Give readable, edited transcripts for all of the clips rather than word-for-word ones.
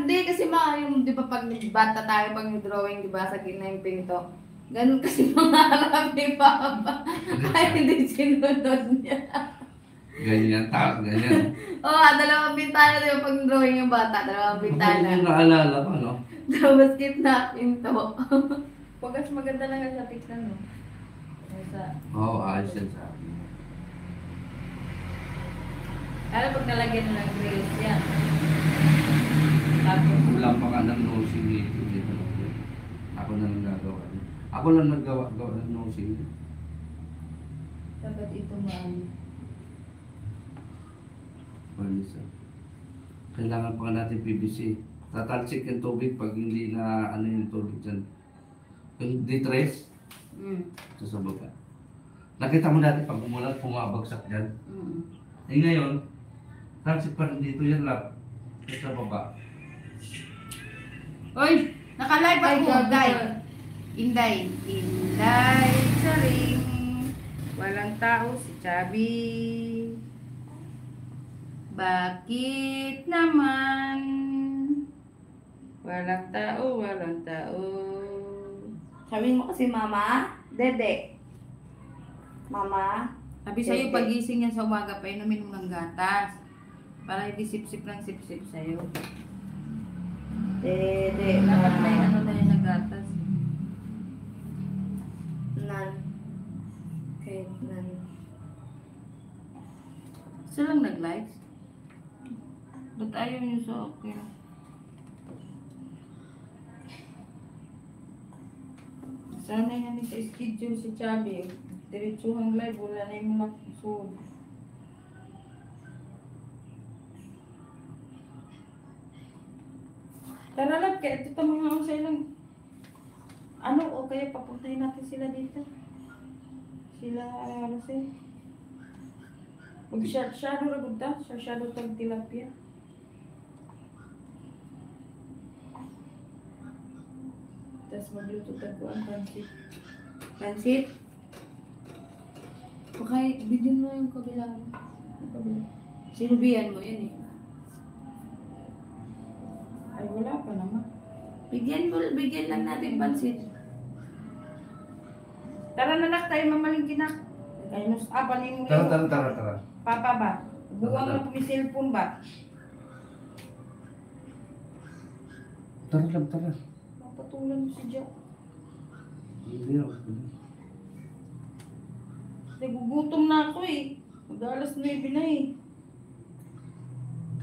Hindi kasi yung di ba pag bata tayo, pag drawing, di ba, sa gitna yung pinto. Ganun kasi mangarap ni Papa. Ay, hindi sinunod niya. Ganyan, ganyan. Oo, dalawang bintana, di ba, pag drawing yung bata, dalawang bintana. Hindi naalala ko, no? Tapos gitna, pinto. Pagkas maganda lang sa tignan, no? Oo, ayos yan sa akin. Ano pag nalagyan mo ng grills yan? Tapos, Wala pa ka ng nosing dito. Ako na lang gagawa. Ako lang naggawa ng nosing. dapat ito maano. Panisa. Kailangan pa natin PVC. Tatalsik yung tubig pag hindi na ano yung tubig dyan. Yung detrace, ito sa baba. Nakita mo dati pag umulan, pumabagsak dyan. Eh ngayon, talsik pa rin dito yan lang. Ito sa baba. Uy! Naka-live ako, Inday. Inday. Inday sa ring. Walang tao si Chubby. Bakit naman? Walang tao, walang tao. Sabihin mo kasi, Mama, Dede. Mama. Sabi sa'yo, pagising yan sa umaga, painumin mo ng gatas. Para hindi sip-sip lang sip-sip sa'yo. Dede. Dapat may ano na yun na gatas. Nan. Okay, nan. Gusto lang nag-likes? Ba't ayaw nyo sa akin? Sana yan sa schedule si Chubby. Diretsuhang live, wala na yung makusod. Tara lang, kaya ito mga ako sa ilang. Ano, o kaya papuntahin natin sila dito. Sila, kasi. Mag-shadow na gunda, sa shadow tag tilapia. Tapos magluto tago ang pansit. Pansit? Okay, bigyan mo yung kabila. Yung kabila. Sinubihan mo yun eh. Ay, wala pa naman. Bigyan lang natin pansit. Tara na nak, tayo mamalingkin na. Ay, panin mo Tara. Papa ba? Buwang Tara. na po may cellphone ba? Tara. Mapatulan mo si Jack. Hindi ako. Nagugutom na ako eh. Mag-alas 9 na eh.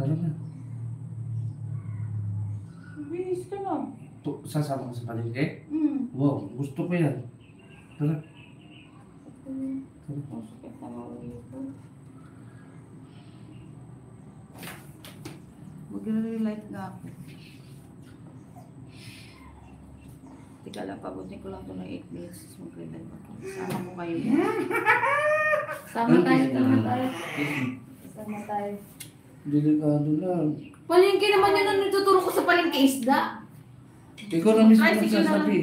Tara na. Bilis ka na. Sasama ka sa palengke? Hmm. Wow, gusto ko yan. Tara. Ang sakit na mga dito. Mag-relight nga ako. Teka lang, pabutin ko lang ito ng 8 minutes. Mag-relight ako. Sama mo kayo. Sama tayo. Sama tayo. Delikado lang. Palengke naman yun ang nagtuturo ko sa palengke isda. Ikaw na mismo Tricycle na nagsasabi.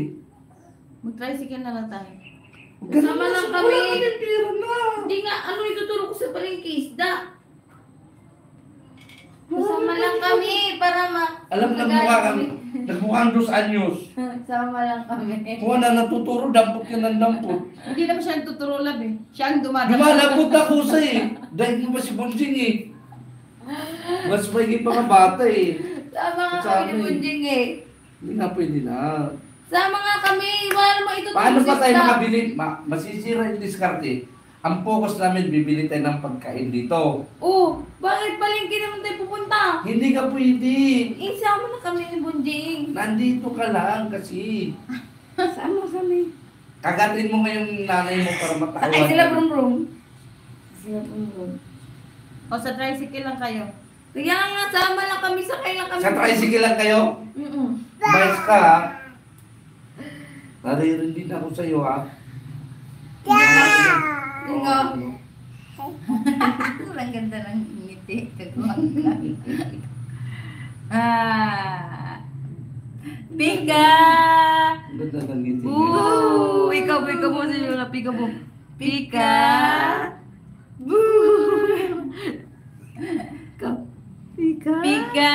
Mag-tricycle na lang tayo. Sama lang kami. Wala kang pera na. Hindi nga, ano ituturo ko sa palengke isda? Sama lang kami para Alam na nagmukhang 2 anyos. Sama lang kami. Kung na natuturo, dampot ka ng dampot. Hindi naman siya nagtuturo lab eh. Siya ang dumadaan. Lumalapot ako sa eh. Dahil mo ba si Bunjing eh. Mas maigi pa nga bata eh. Sama nga Sama kami ni eh. Bunjing eh. Hindi nga pwede na. Sama nga kami. Wala naman ituturo Paano sa pa tayo isda. makabili? Masisira yung diskarte. Ang focus namin, bibili tayo ng pagkain dito. Oh, bakit palengke naman tayo pupunta? Hindi ka pwede. Isama na kami ni Bunjing. Nandito ka lang kasi. Sama kami. Kagatin mo ngayong nanay mo para matawan. Ay, sila brum-brum. Sila brum-brum. O sa tricycle lang kayo. Kaya nga, sama lang kami. Sakay lang kami. Sa tricycle lang kayo? Bayas ka ha? Naririndi na ako sa'yo ha? Tingo. Ang ganda ng ngiti. Pika! Ang ganda ng ngiti. Ikaw mo sa iyo na pika mo. Pika! Pika. Pika!